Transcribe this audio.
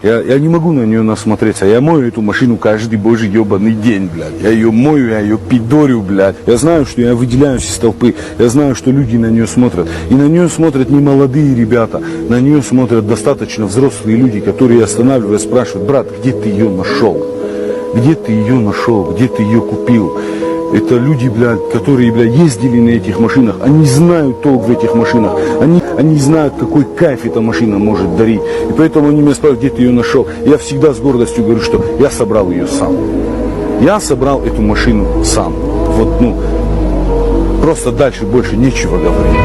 Я не могу на нее насмотреться. Я мою эту машину каждый божий ебаный день, блядь. Я ее мою, я ее пидорю, блядь. Я знаю, что я выделяюсь из толпы. Я знаю, что люди на нее смотрят. И на нее смотрят не молодые ребята. На нее смотрят достаточно взрослые люди, которые останавливают и спрашивают: брат, где ты ее нашел? Где ты ее нашел? Где ты ее купил? Это люди, блядь, которые, блядь, ездили на этих машинах. Они знают толк в этих машинах. Они знают, какой кайф эта машина может дарить. И поэтому они меня спрашивают, где ты ее нашел. Я всегда с гордостью говорю, что я собрал ее сам. Я собрал эту машину сам. Вот, просто дальше больше нечего говорить.